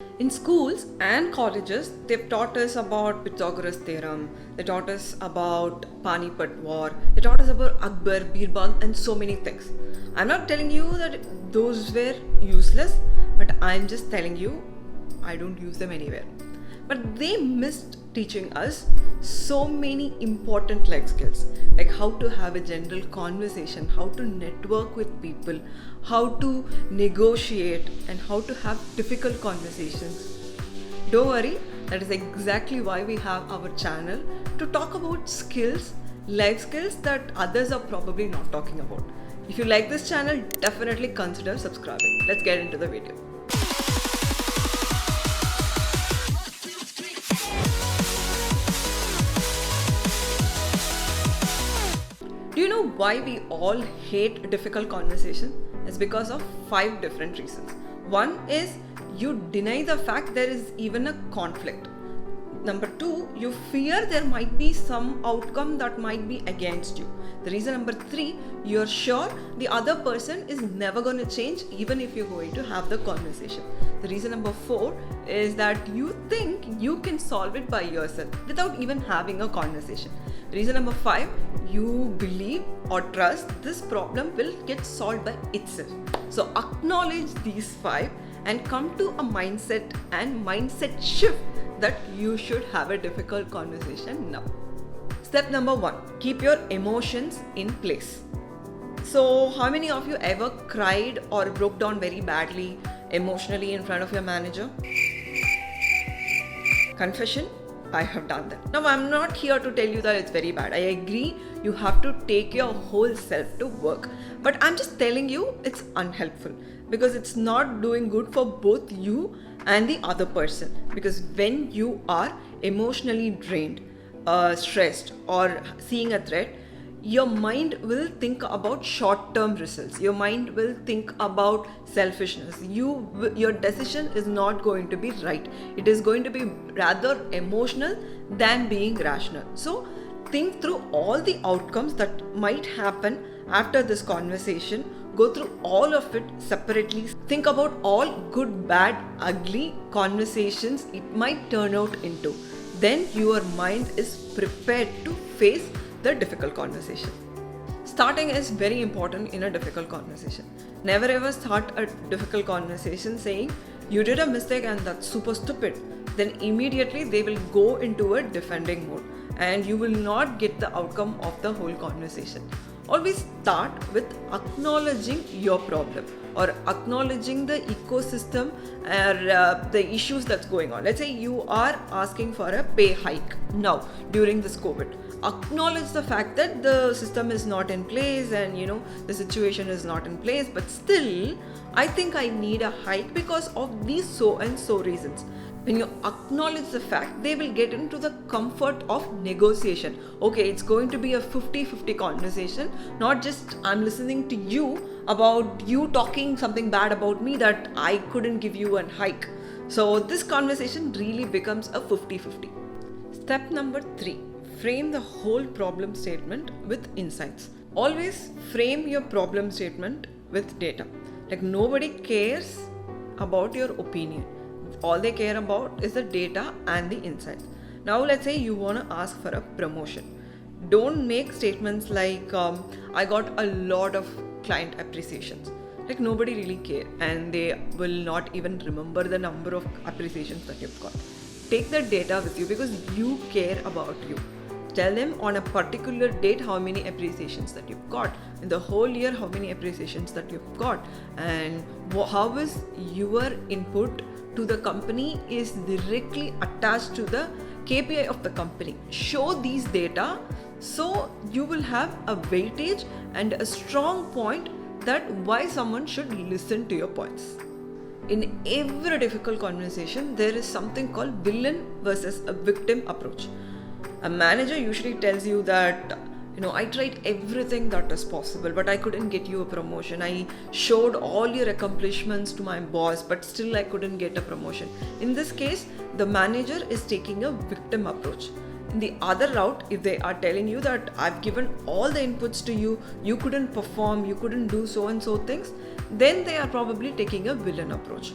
In schools and colleges, they've taught us about Pythagoras theorem, they taught us about Panipat war, they taught us about Akbar, Birbal, and so many things. I'm not telling you that those were useless, but I'm just telling you I don't use them anywhere. But they missed teaching us so many important life skills, like how to have a general conversation, how to network with people, how to negotiate, and how to have difficult conversations. Don't worry, that is exactly why we have our channel, to talk about skills, life skills that others are probably not talking about. If you like this channel, definitely consider subscribing. Let's get into the video. Do you know why we all hate difficult conversation? It's because of 5 different reasons. One is you deny the fact there is even a conflict. Number 2, you fear there might be some outcome that might be against you. The reason number 3, you're sure the other person is never going to change even if you're going to have the conversation. The reason number 4 is that you think you can solve it by yourself without even having a conversation. Reason number 5, you believe or trust this problem will get solved by itself. So acknowledge these 5 and come to a mindset and mindset shift that you should have a difficult conversation now. Step number 1, keep your emotions in place. So how many of you ever cried or broke down very badly emotionally in front of your manager? Confession, I have done that. Now I'm not here to tell you that it's very bad. I agree, you have to take your whole self to work. But I'm just telling you it's unhelpful because it's not doing good for both you and the other person. Because when you are emotionally drained, stressed, or seeing a threat, your mind will think about short-term results. Your mind will think about selfishness. Your decision is not going to be right. It is going to be rather emotional than being rational. So think through all the outcomes that might happen after this conversation. Go through all of it separately. Think about all good, bad, ugly conversations it might turn out into. Then your mind is prepared to face the difficult conversation. Starting is very important in a difficult conversation. Never ever start a difficult conversation saying you did a mistake and that's super stupid. Then immediately they will go into a defending mode and you will not get the outcome of the whole conversation. Always start with acknowledging your problem or acknowledging the ecosystem or the issues that's going on. Let's say you are asking for a pay hike now during this COVID. Acknowledge the fact that the system is not in place and the situation is not in place, but still I think I need a hike because of these so and so reasons. When you acknowledge the fact, they will get into the comfort of negotiation. Okay, it's going to be a 50-50 conversation, not just I'm listening to you about you talking something bad about me that I couldn't give you a hike. So this conversation really becomes a 50-50. Step number 3, frame the whole problem statement with insights. Always frame your problem statement with data. Like nobody cares about your opinion. All they care about is the data and the insights. Now let's say you want to ask for a promotion. Don't make statements like I got a lot of client appreciations. Like nobody really care and they will not even remember the number of appreciations that you've got. Take the data with you because you care about you. Tell them on a particular date how many appreciations that you've got, in the whole year how many appreciations that you've got, and how is your input to the company is directly attached to the KPI of the company. Show these data so you will have a weightage and a strong point that why someone should listen to your points. In every difficult conversation, there is something called villain versus a victim approach. A manager usually tells you that I tried everything that was possible, but I couldn't get you a promotion. I showed all your accomplishments to my boss, but still I couldn't get a promotion. In this case, the manager is taking a victim approach. In the other route, if they are telling you that I've given all the inputs to you, you couldn't perform, you couldn't do so and so things, then they are probably taking a villain approach.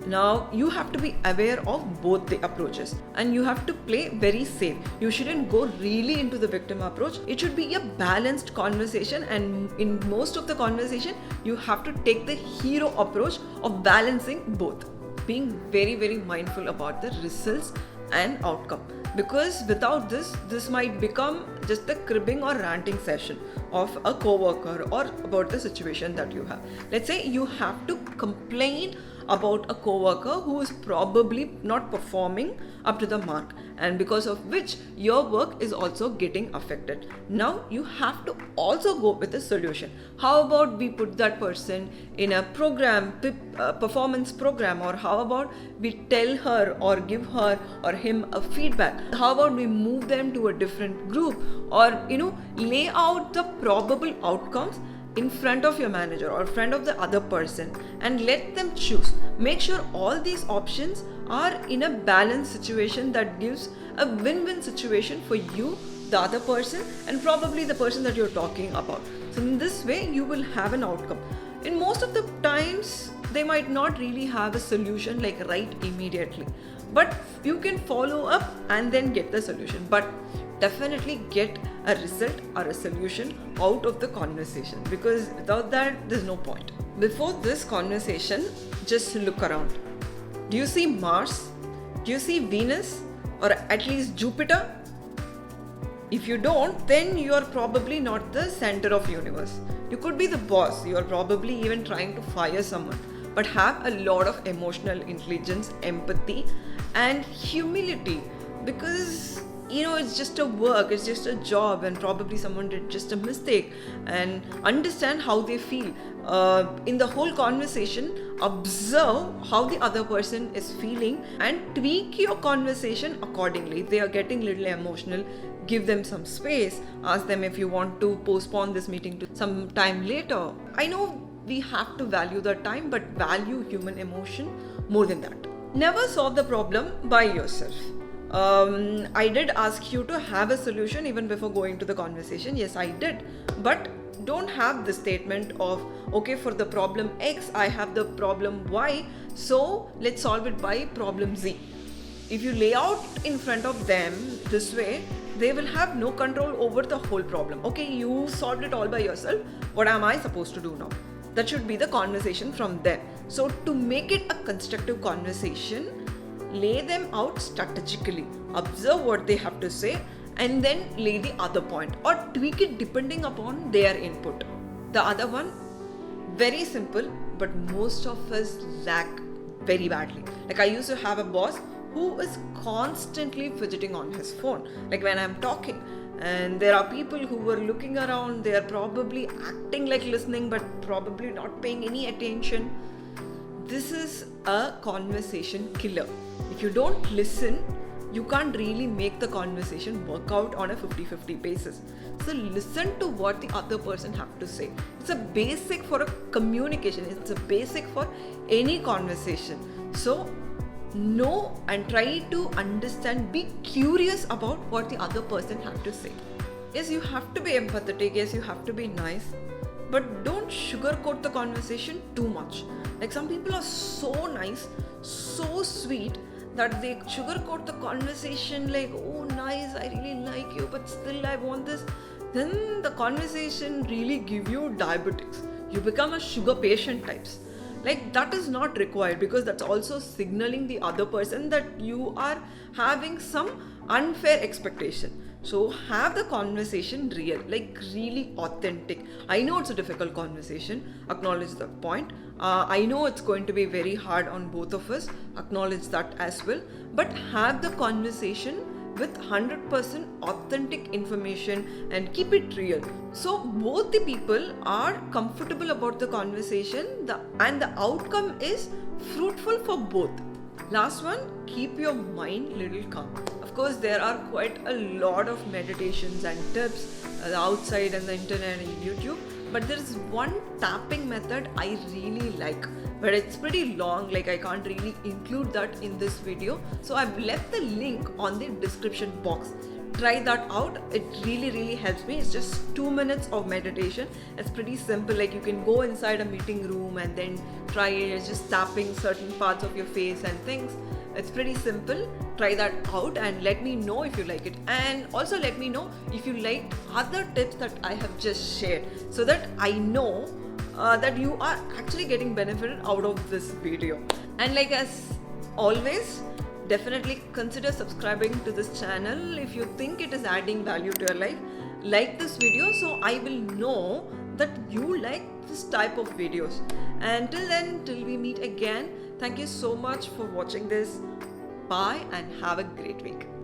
Now you have to be aware of both the approaches and you have to play very safe. You shouldn't go really into the victim approach. It should be a balanced conversation, and in most of the conversation you have to take the hero approach of balancing both, being very, very mindful about the results and outcome, because without this might become just a cribbing or ranting session of a coworker or about the situation that you have. Let's say you have to complain about a coworker who is probably not performing up to the mark, and because of which your work is also getting affected. Now you have to also go with a solution. How about we put that person in a program, performance program, or how about we tell her or give her or him a feedback? How about we move them to a different group, or lay out the probable outcomes in front of your manager or front of the other person and let them choose. Make sure all these options are in a balanced situation that gives a win-win situation for you, the other person, and probably the person that you're talking about. So in this way you will have an outcome. In most of the times they might not really have a solution like right immediately, but you can follow up and then get the solution, but definitely get a result or a solution out of the conversation, because without that there's no point. Before this conversation, just look around. Do you see Mars? Do you see Venus, or at least Jupiter? If you don't, then you are probably not the center of universe. You could be the boss, you are probably even trying to fire someone, but have a lot of emotional intelligence, empathy and humility, because it's just a work, it's just a job, and probably someone did just a mistake, and understand how they feel. In the whole conversation, observe how the other person is feeling and tweak your conversation accordingly. If they are getting a little emotional, give them some space. Ask them if you want to postpone this meeting to some time later. I know we have to value the time, but value human emotion more than that. Never solve the problem by yourself. I did ask you to have a solution even before going to the conversation. Yes, I did. But don't have the statement of, okay, for the problem X, I have the problem Y, so let's solve it by problem Z. If you lay out in front of them this way, they will have no control over the whole problem. Okay, you solved it all by yourself. What am I supposed to do now? That should be the conversation from them. So to make it a constructive conversation, lay them out strategically, observe what they have to say, and then lay the other point or tweak it depending upon their input. The other one, very simple, but most of us lack very badly. Like, I used to have a boss who is constantly fidgeting on his phone, like when I'm talking, and there are people who were looking around, they are probably acting like listening but probably not paying any attention. This is a conversation killer. If you don't listen, you can't really make the conversation work out on a 50-50 basis. So listen to what the other person have to say. It's a basic for a communication. It's a basic for any conversation. So know and try to understand, be curious about what the other person have to say. Yes, you have to be empathetic. Yes, you have to be nice, but don't sugarcoat the conversation too much. Like, some people are so nice, so sweet, that they sugarcoat the conversation like, oh nice, I really like you, but still I want this. Then the conversation really give you diabetics. You become a sugar patient types. Like, that is not required, because that's also signaling the other person that you are having some unfair expectation. So have the conversation real, like really authentic. I know it's a difficult conversation, acknowledge that point. I know it's going to be very hard on both of us, acknowledge that as well. But have the conversation with 100% authentic information and keep it real. So both the people are comfortable about the conversation and the outcome is fruitful for both. Last one, keep your mind little calm. Of course, there are quite a lot of meditations and tips outside on the internet and YouTube, but there is one tapping method I really like, but it's pretty long, like I can't really include that in this video. So I've left the link on the description box. try that out. It really helps me. It's just 2 minutes of meditation. It's pretty simple. Like, you can go inside a meeting room and then try it. It's just tapping certain parts of your face and things. It's pretty simple. Try that out and let me know if you like it, and also let me know if you like other tips that I have just shared, so that I know that you are actually getting benefited out of this video. And like, as always, definitely consider subscribing to this channel if you think it is adding value to your life. Like this video so I will know that you like this type of videos. And till then, till we meet again, thank you so much for watching this. Bye and have a great week.